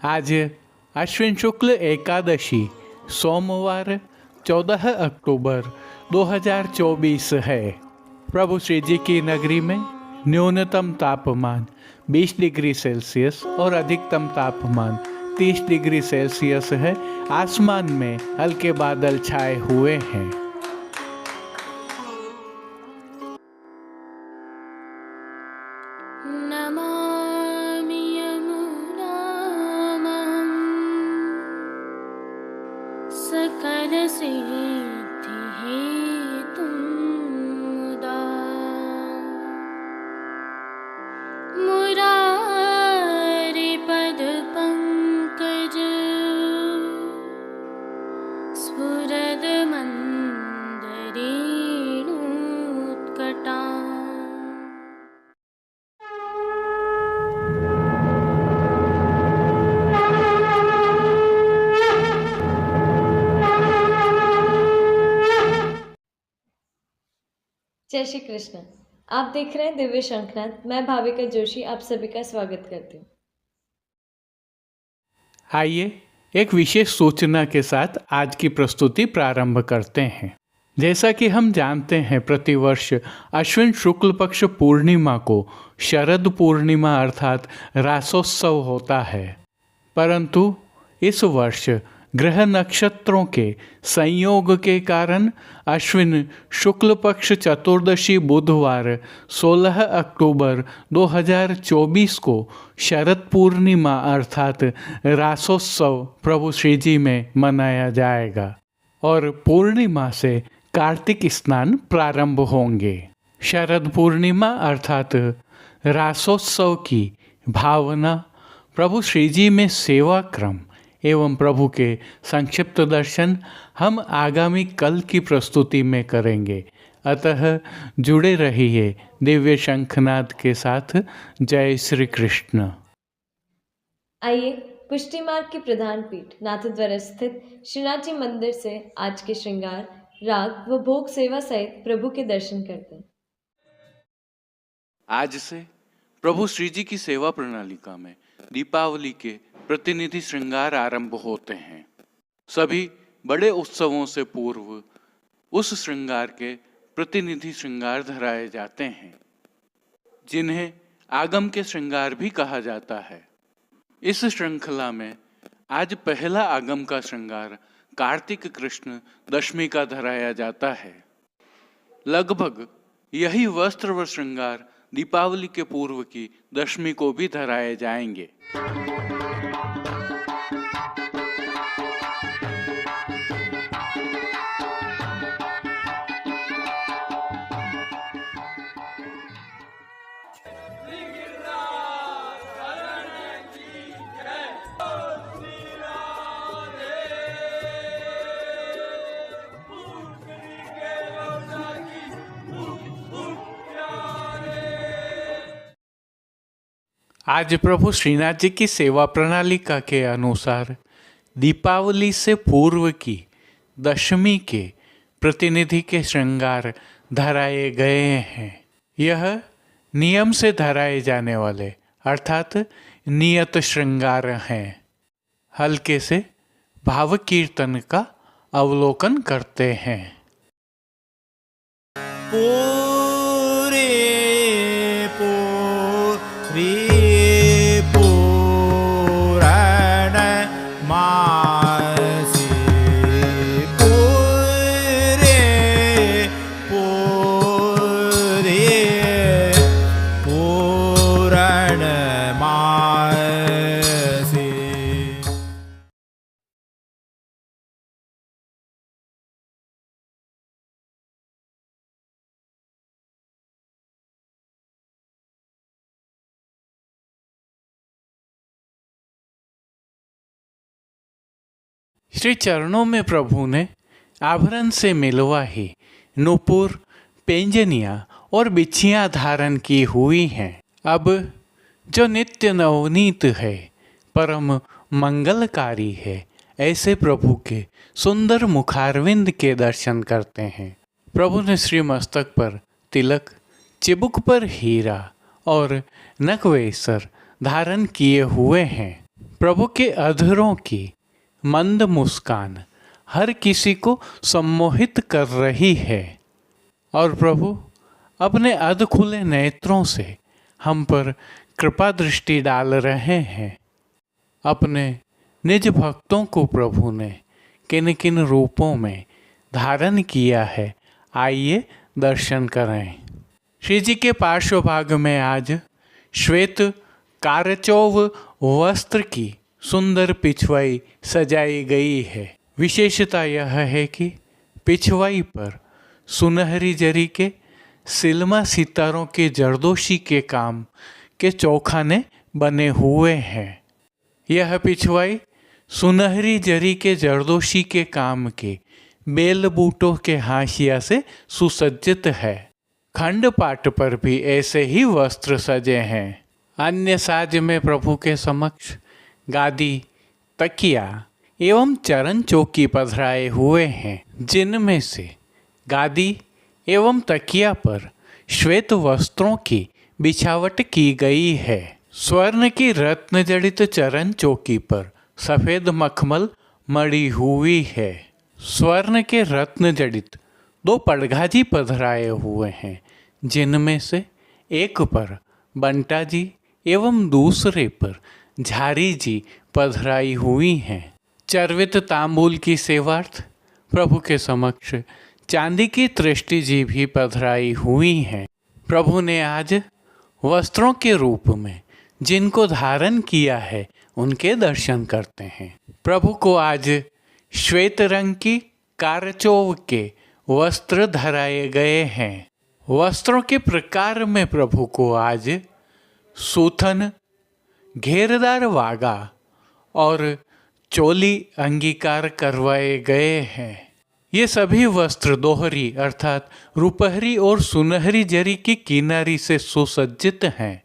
आज अश्विन शुक्ल एकादशी सोमवार 14 अक्टूबर 2024 है। प्रभु श्री जी की नगरी में न्यूनतम तापमान 20 डिग्री सेल्सियस और अधिकतम तापमान 30 डिग्री सेल्सियस है। आसमान में हल्के बादल छाए हुए हैं। नमामि यमुनां सकलसिद्धिहेतुं मुदा मुरारिपदपङ्कज स्फुरदमन्दरेणुत्कटा। जय श्री कृष्ण। आप देख रहे हैं दिव्य शंखनाद। मैं भाविका जोशी आप सभी का स्वागत करती हूँ। आइए एक विशेष सूचना के साथ आज की प्रस्तुति प्रारंभ करते हैं। जैसा कि हम जानते हैं, प्रतिवर्ष अश्विन शुक्ल पक्ष पूर्णिमा को शरद पूर्णिमा अर्थात रासोत्सव होता है, परंतु इस वर्ष ग्रह नक्षत्रों के संयोग के कारण अश्विन शुक्ल पक्ष चतुर्दशी बुधवार 16 अक्टूबर 2024 को शरद पूर्णिमा अर्थात रासोत्सव प्रभु श्री जी में मनाया जाएगा और पूर्णिमा से कार्तिक स्नान प्रारंभ होंगे। शरद पूर्णिमा अर्थात रासोत्सव की भावना, प्रभु श्री जी में सेवा क्रम एवं प्रभु के संक्षिप्त दर्शन हम आगामी कल की प्रस्तुति में करेंगे। अतः जुड़े रहिए दिव्य शंखनाद के साथ। जय श्री कृष्ण। आइए पुष्टि मार्ग की प्रधान पीठ नाथद्वारा स्थित श्रीनाथ जी मंदिर से आज के श्रृंगार, राग व भोग सेवा सहित प्रभु के दर्शन करते हैं। आज से प्रभु श्री जी की सेवा प्रणालिका में दीपावली के प्रतिनिधि श्रृंगार आरंभ होते हैं। सभी बड़े उत्सवों से पूर्व उस श्रृंगार के प्रतिनिधि श्रृंगार धराए जाते हैं, जिन्हें आगम के श्रृंगार भी कहा जाता है। इस श्रृंखला में आज पहला आगम का श्रृंगार कार्तिक कृष्ण दशमी का धराया जाता है। लगभग यही वस्त्र व श्रृंगार दीपावली के पूर्व की दशमी को भी धराए जाएंगे। आज प्रभु श्रीनाथ जी की सेवा प्रणालिका के अनुसार दीपावली से पूर्व की दशमी के प्रतिनिधि के श्रृंगार धराए गए हैं। यह नियम से धराए जाने वाले अर्थात नियत श्रृंगार हैं। हल्के से भाव कीर्तन का अवलोकन करते हैं। पूरे पूरी श्री चरणों में प्रभु ने आभरण से मिलवा ही नूपुर, पेंजनिया और बिछियाँ धारण की हुई हैं। अब जो नित्य नवनीत है, परम मंगलकारी है, ऐसे प्रभु के सुंदर मुखारविंद के दर्शन करते हैं। प्रभु ने श्री मस्तक पर तिलक, चिबुक पर हीरा और नकवेसर धारण किए हुए हैं। प्रभु के अधरों की मंद मुस्कान हर किसी को सम्मोहित कर रही है और प्रभु अपने अध खुले नेत्रों से हम पर कृपा दृष्टि डाल रहे हैं। अपने निज भक्तों को प्रभु ने किन किन रूपों में धारण किया है, आइए दर्शन करें। श्री जी के पार्श्व भाग में आज श्वेत कारचौव वस्त्र की सुंदर पिछवाई सजाई गई है। विशेषता यह है कि पिछवाई पर सुनहरी जरी के सिल्मा सितारों के जरदोशी के काम के चौखाने बने हुए हैं। यह पिछवाई सुनहरी जरी के जरदोशी के काम के बेल बूटों के हाशिया से सुसज्जित है। खंड पाट पर भी ऐसे ही वस्त्र सजे हैं। अन्य साज में प्रभु के समक्ष गादी, तकिया एवं चरण चौकी पधराए हुए हैं, जिनमें से गादी एवं तकिया पर श्वेत वस्त्रों की बिछावट की गई है। स्वर्ण की रत्न जड़ित चरण चौकी पर सफेद मखमल मड़ी हुई है। स्वर्ण के रत्न जड़ित 2 पड़घाजी पधराए हुए हैं, जिनमें से एक पर बंटा जी एवं दूसरे पर झारी जी पधराई हुई हैं। चर्वित तांबूल की सेवार्थ प्रभु के समक्ष चांदी की तृष्टि जी भी पधराई हुई हैं। प्रभु ने आज वस्त्रों के रूप में जिनको धारण किया है उनके दर्शन करते हैं। प्रभु को आज श्वेत रंग की कारचौव के वस्त्र धराए गए हैं। वस्त्रों के प्रकार में प्रभु को आज सूथन, घेरदार वागा और चोली अंगीकार करवाए गए हैं। ये सभी वस्त्र दोहरी अर्थात रुपहरी और सुनहरी जरी की किनारी से सुसज्जित हैं।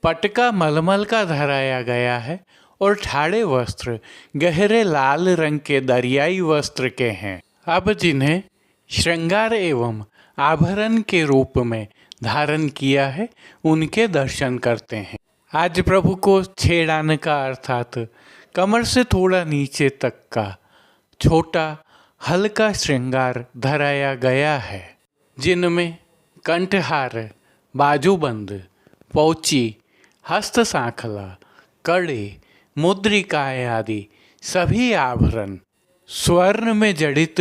पटका मलमल का धराया गया है और ठाड़े वस्त्र गहरे लाल रंग के दरियाई वस्त्र के हैं। अब जिन्हें श्रृंगार एवं आभरण के रूप में धारण किया है उनके दर्शन करते हैं। आज प्रभु को छेड़ान का अर्थात कमर से थोड़ा नीचे तक का छोटा हल्का श्रृंगार धराया गया है, जिनमें कंठहार, बाजूबंद, पौची, हस्त सांखला, कड़े, मुद्रिकाएं आदि सभी आभरण स्वर्ण में जड़ित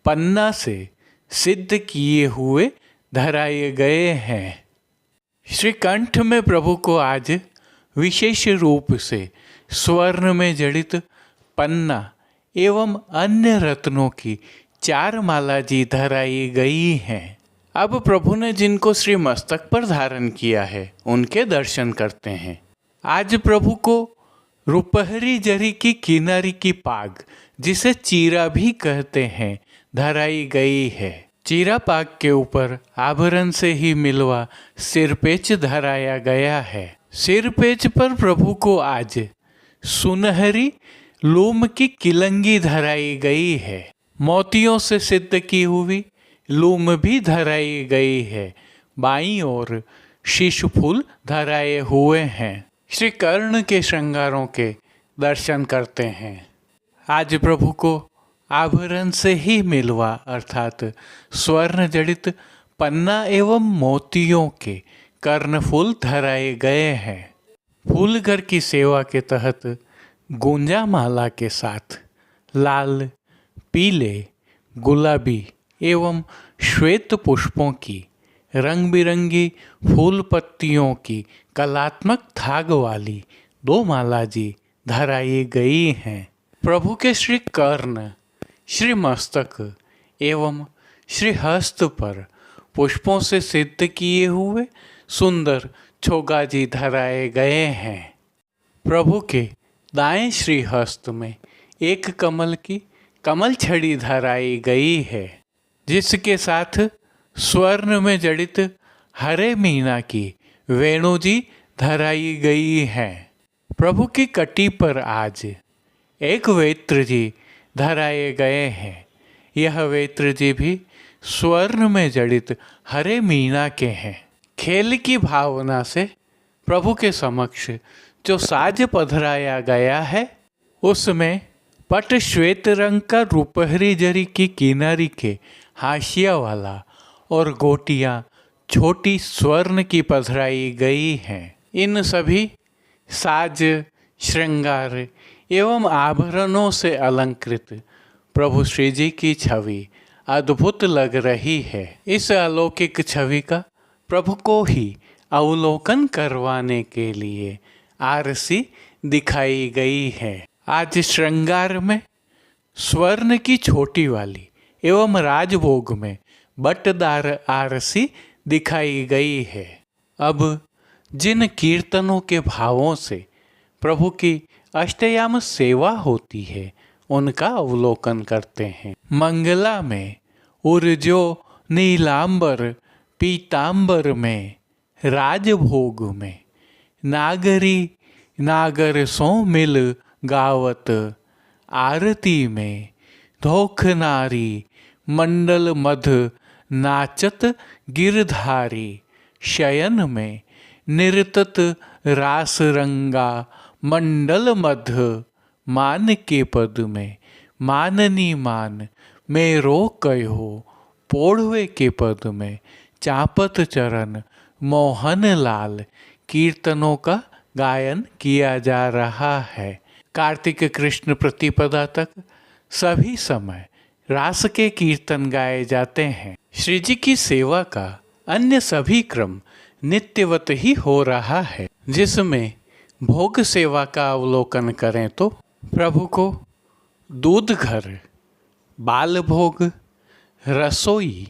पन्ना से सिद्ध किए हुए धराए गए हैं। श्री कंठ में प्रभु को आज विशेष रूप से स्वर्ण में जड़ित पन्ना एवं अन्य रत्नों की 4 माला जी धराई गई हैं। अब प्रभु ने जिनको श्री मस्तक पर धारण किया है उनके दर्शन करते हैं। आज प्रभु को रुपहरी जरी की किनारी की पाग, जिसे चीरा भी कहते हैं, धराई गई है। चीरा पाग के ऊपर आभरण से ही मिलवा सिरपेच धराया गया है। सिरपेच पर प्रभु को आज सुनहरी लूम की किलंगी धराई गई है। मोतियों से सिद्ध की हुई लूम भी धराई गई है। बाईं ओर शीश फूल धराए हुए हैं। श्री कर्ण के श्रृंगारों के दर्शन करते हैं। आज प्रभु को आभरण से ही मिलवा अर्थात स्वर्ण जड़ित पन्ना एवं मोतियों के कर्णफूल धराए गए हैं। फूलघर की सेवा के तहत गुंजा माला के साथ लाल, पीले, गुलाबी एवं श्वेत पुष्पों की रंग बिरंगी फूल पत्तियों की कलात्मक थाग वाली 2 माला जी धराई गई हैं। प्रभु के श्री कर्ण, श्री मस्तक एवं श्री हस्त पर पुष्पों से सिद्ध किए हुए सुंदर छोगाजी धराए गए हैं। प्रभु के दाएं श्री हस्त में एक कमल की कमल छड़ी धराई गई है, जिसके साथ स्वर्ण में जड़ित हरे मीना की वेणु जी धराई गई है। प्रभु की कटी पर आज एक वेत्र जी धराए गए हैं। यह वेत्र जी भी स्वर्ण में जड़ित हरे मीना के हैं। खेल की भावना से प्रभु के समक्ष जो साज पधराया गया है उसमें पट श्वेत रंग का रुपहरी जरी की किनारी के हाशिया वाला और गोटियां छोटी स्वर्ण की पधराई गई हैं। इन सभी साज, श्रृंगार एवं आभरणों से अलंकृत प्रभु श्री जी की छवि अद्भुत लग रही है। इस अलौकिक छवि का प्रभु को ही अवलोकन करवाने के लिए आरसी दिखाई गई है। आज श्रृंगार में स्वर्ण की छोटी वाली एवं राजभोग में बटदार आरसी दिखाई गई है। अब जिन कीर्तनों के भावों से प्रभु की अष्टयाम सेवा होती है उनका अवलोकन करते हैं। मंगला में उर्जो नीलांबर पीतांबर में, राजभोग में नागरी नागर सो मिल गावत, आरती में धोख नारी मंडल मध नाचत गिरधारी, शयन में निरतत रास रंगा मंडल मध, मान के पद में माननी मान मेरो कहो, पोढ़वे के पद में चापत चरण मोहन लाल कीर्तनों का गायन किया जा रहा है। कार्तिक कृष्ण प्रतिपदा तक सभी समय रास के कीर्तन गाए जाते हैं। श्री जी की सेवा का अन्य सभी क्रम नित्यवत ही हो रहा है, जिसमें भोग सेवा का अवलोकन करें तो प्रभु को दूध घर, बाल भोग, रसोई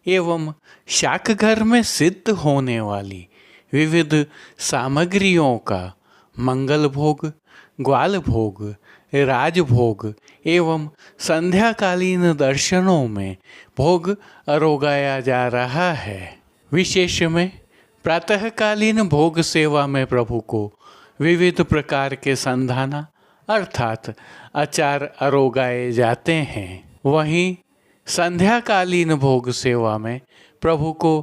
एवं शाक घर में सिद्ध होने वाली विविध सामग्रियों का मंगल भोग, ग्वाल भोग, राजभोग एवं संध्याकालीन दर्शनों में भोग अरोगाया जा रहा है। विशेष में प्रातःकालीन भोग सेवा में प्रभु को विविध प्रकार के संधाना अर्थात अचार अरोगाए जाते हैं। वहीं संध्याकालीन भोग सेवा में प्रभु को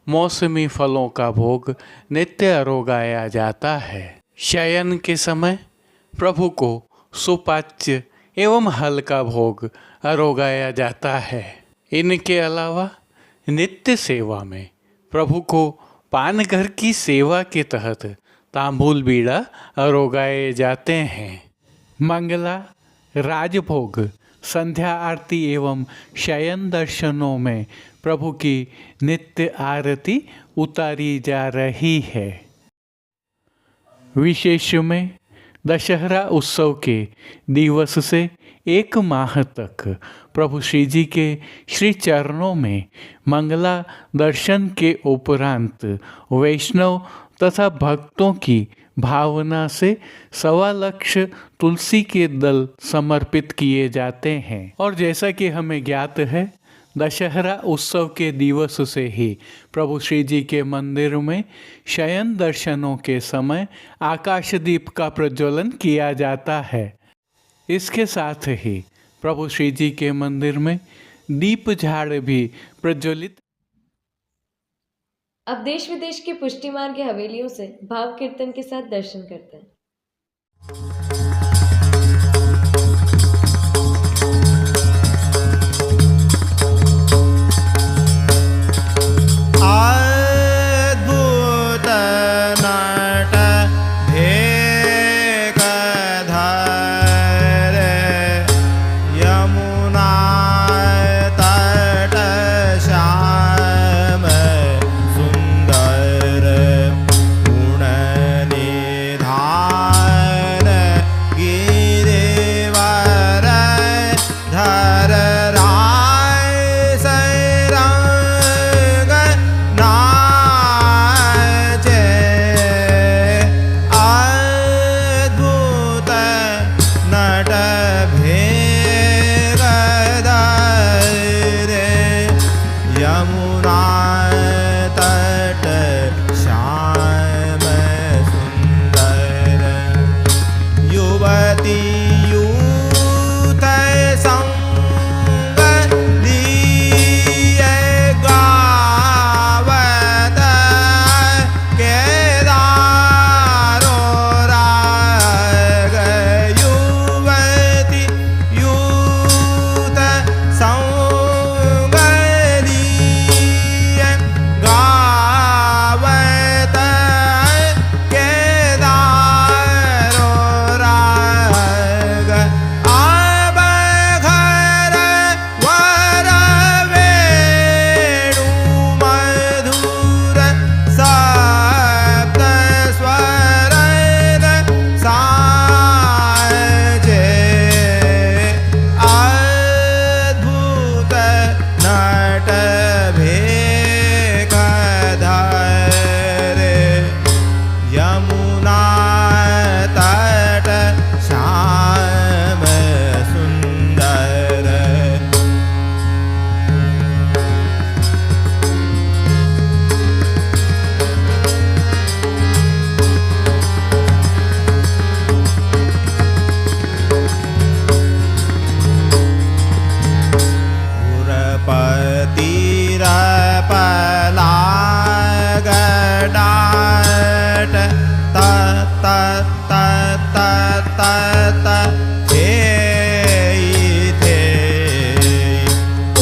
मौसमी फलों का भोग नित्य अरोगाया जाता है। शयन के समय प्रभु को सुपाच्य एवं हल्का भोग अरोगाया जाता है। इनके अलावा नित्य सेवा में प्रभु को पानघर की सेवा के तहत तांबूल बीड़ा अरोगाए जाते हैं। मंगला, राजभोग, संध्या आरती एवं शयन दर्शनों में प्रभु की नित्य आरती उतारी जा रही है। विशेष में दशहरा उत्सव के दिवस से 1 माह तक प्रभु श्री जी के श्री चरणों में मंगला दर्शन के उपरांत वैष्णव तथा भक्तों की भावना से 1.25 लाख तुलसी के दल समर्पित किए जाते हैं। और जैसा कि हमें ज्ञात है, दशहरा उत्सव के दिवस से ही प्रभु श्री जी के मंदिर में शयन दर्शनों के समय आकाशदीप का प्रज्वलन किया जाता है। इसके साथ ही प्रभु श्री जी के मंदिर में दीप झाड़ भी प्रज्वलित। अब देश विदेश की पुष्टि मार्ग की हवेलियों से भाव कीर्तन के साथ दर्शन करते हैं। अद्भुत नट भेक धरे, यमुना तट श्याम सुंदर, गुण निधान गिरिवर धर राय सरंग नाचे, अद्भुत नट भेग धरे, यमुना तट श्याम सुंदर, युवती यूथ संग लिए गावत, केदारो तत थे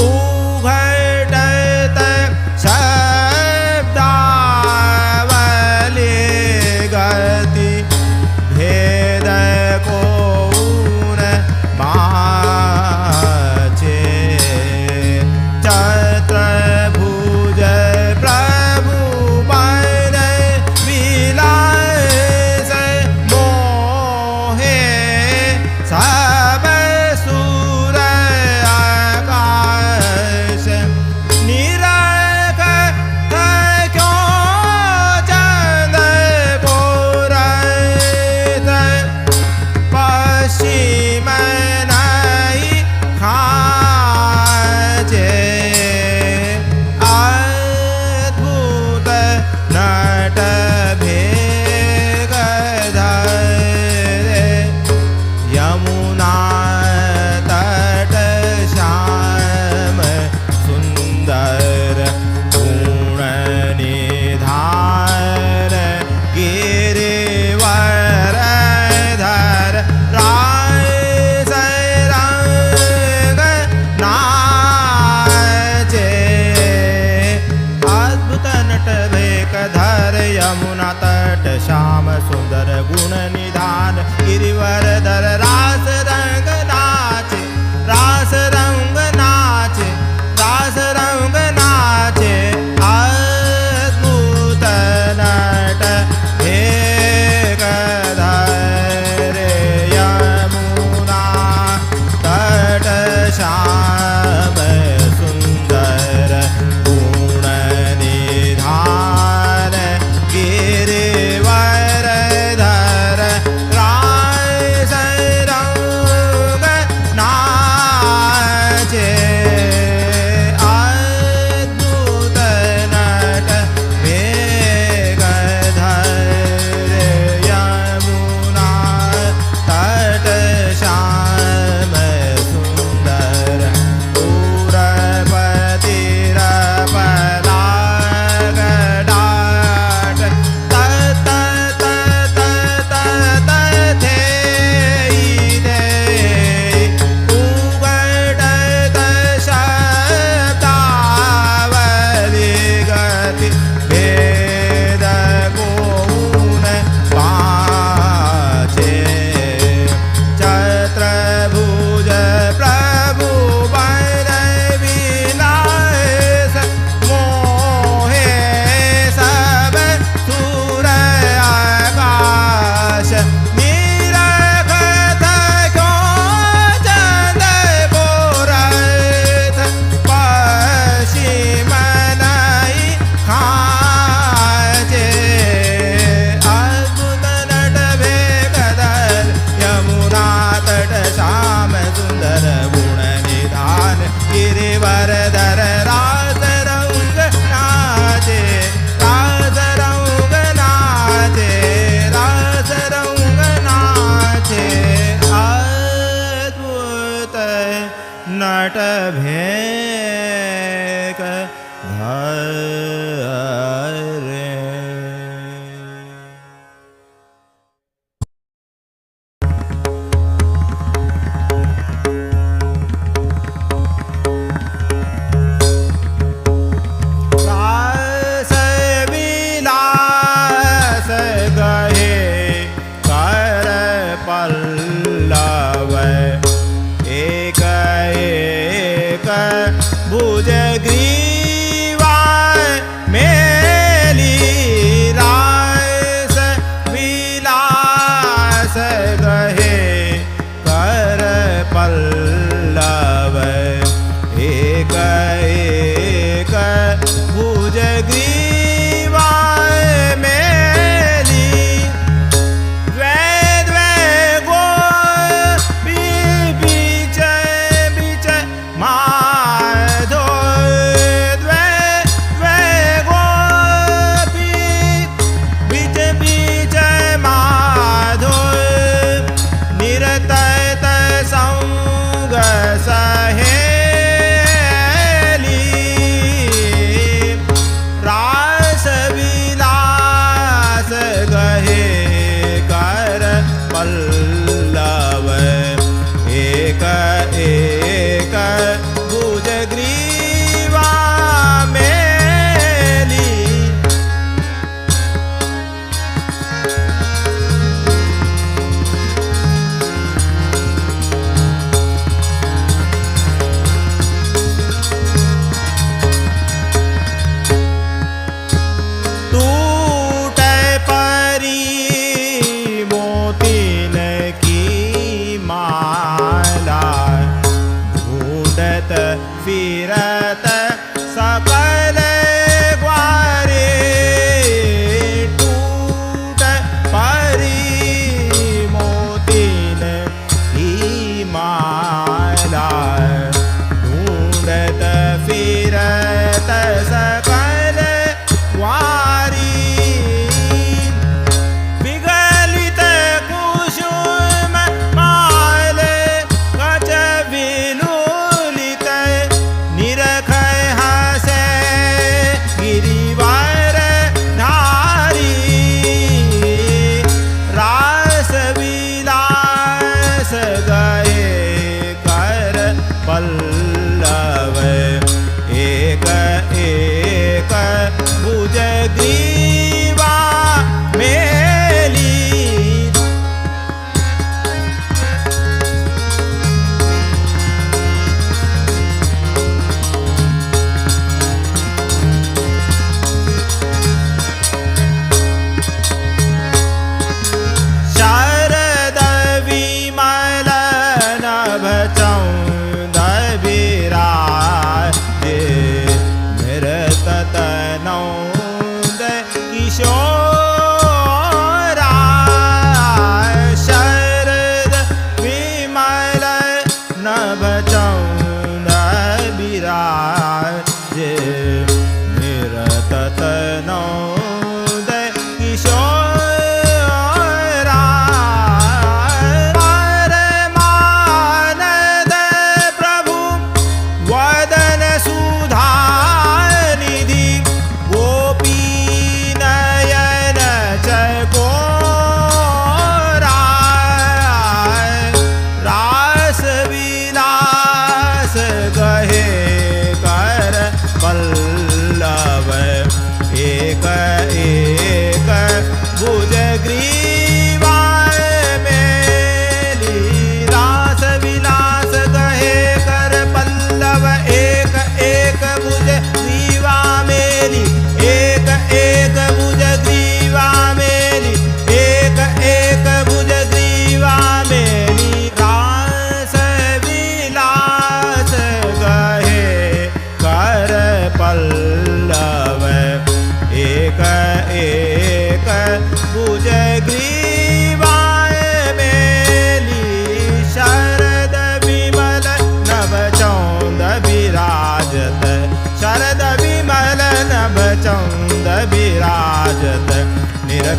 उघटत शब्दावली गति भेद को बाचे चतुर्भुज प्रभु बन विलास मोहे सब सुर आकाश निरखत क्यों चंद पुरत पश्चिम नहीं खाजे अद्भुत नट भेग धरे यमुना तट श्याम सुंदर गुण निधान गिरिवर धर राय रंग नाचे अद्भुत नट भेक धर यमुना तट श्याम सुंदर गुण निधान गिरिवर धर रास रंग नाचे रास रंग नाचे रास रंग नाचे अद्भुत नट भेक धरे यमुना तट श्याम सुंदर गुण निधान गिरिवर धर राय रंग नाचे अद्भुत नट भेग धरे यमुना तट श्याम सुंदर पूरपतिर पलाग डाट तत तत तत थे उगड़त शब्दावली गति भेद गुण बाचे चतुर्भुज प्रभु बन विलास मोहे सब सुर आकाश निरखत क्यों चंद पुरत पश्चिम नहीं खाजे अद्भुत नट भेग धर यमुना तट श्याम सुंदर गुण निधान गिरिवर धर रास रंग नाचे रास रंग नाचे रास रंग नाचे अद्भुत नट भेक धरे रास विलास गहे कर पल्लव एक एक भुज ग्रीवा मेली रास विलास गहे कर पल्लव एक एक भुज ग्रीवा मेली द्वे द्वे गो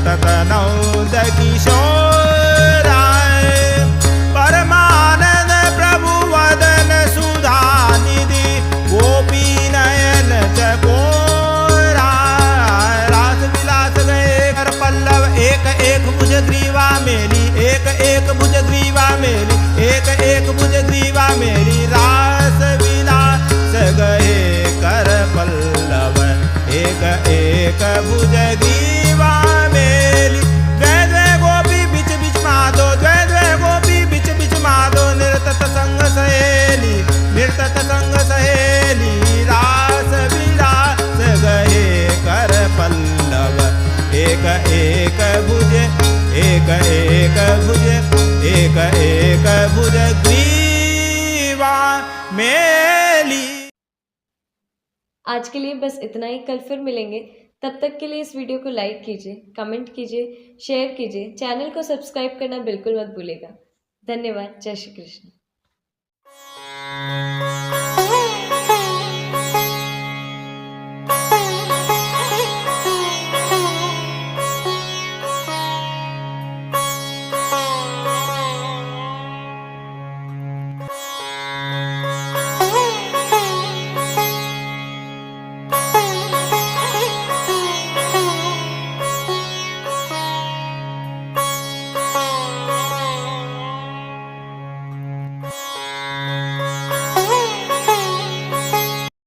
नर्तक नौद किशोराय परमानंद प्रभु वदन सुधा निधि गोपी नयन चकोरा रास विलास गए कर पल्लव एक एक भुज ग्रीवा मेली एक एक भुज ग्रीवा मेली एक एक भुज ग्रीवा मेली रास विलास गए कर पल्लव एक एक भुज ग्रीवा मेली द्वै द्वै गोपी बिच बिच माधो द्वै द्वै गोपी बिच बिच माधो निर्तत संग सहेली निर्तत संग सहेली रास विलास गए कर पल्लव एक एक भुज एक एक भुज एक एक भुज ग्रीवा मेली। आज के लिए बस इतना ही। कल फिर मिलेंगे। तब तक के लिए इस वीडियो को लाइक कीजिए, कमेंट कीजिए, शेयर कीजिए, चैनल को सब्सक्राइब करना बिल्कुल मत भूलिएगा। धन्यवाद। जय श्री कृष्ण।